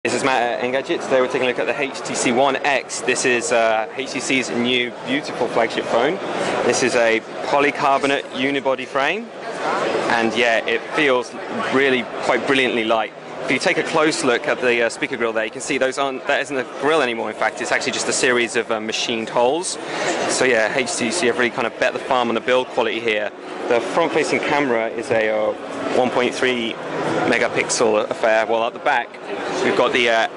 This is Matt at Engadget. Today we're taking a look at the HTC One X. This is HTC's new beautiful flagship phone. This is a polycarbonate unibody frame, and yeah, it feels really quite brilliantly light. If you take a close look at the speaker grill there, you can see that isn't a grill anymore. In fact, it's actually just a series of machined holes. So yeah, HTC have really kind of bet the farm on the build quality here. The front-facing camera is a 1.3 megapixel affair, while at the back we've got the 8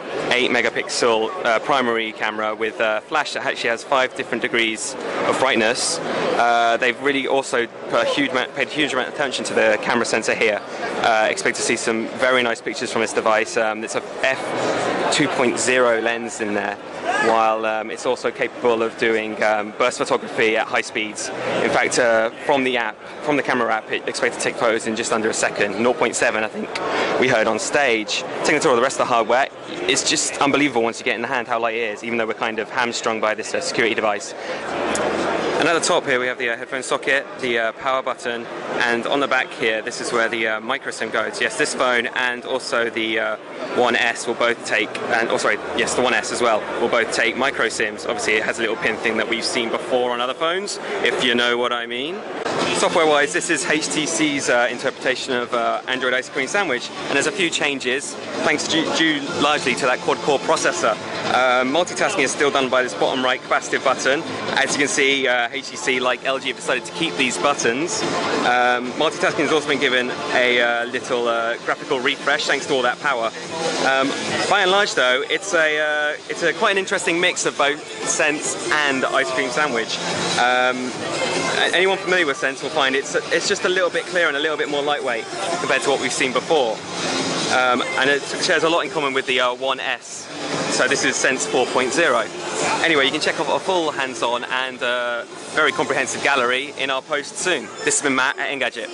megapixel primary camera with flash that actually has 5 different degrees of brightness. They've really also paid a huge amount of attention to the camera sensor here. Expect to see some very nice pictures from this device. It's a f2.0 lens in there, while it's also capable of doing burst photography at high speeds. In fact, from the camera app, it expects to take photos in just under a second, 0.7 I think we heard on stage. Taking a tour of the rest of the hardware, it's just unbelievable once you get in the hand how light it is, even though we're kind of hamstrung by this security device. And at the top here we have the headphone socket, the power button, and on the back here this is where the micro SIM goes. Yes, this phone and also the One S will both take, the One S as well, will both take micro SIMs. Obviously it has a little pin thing that we've seen before on other phones, if you know what I mean. Software-wise, this is HTC's interpretation of Android ice cream sandwich, and there's a few changes, thanks due largely to that quad-core processor. Multitasking is still done by this bottom right capacitive button. As you can see, HTC, like LG, have decided to keep these buttons. Multitasking has also been given a little graphical refresh thanks to all that power. By and large, though, it's quite an interesting mix of both Sense and ice cream sandwich. Anyone familiar with Sense will find it's just a little bit clearer and a little bit more lightweight compared to what we've seen before. And it shares a lot in common with the One S. So this is Sense 4.0. Anyway, you can check out a full hands-on and very comprehensive gallery in our post soon. This has been Matt at Engadget.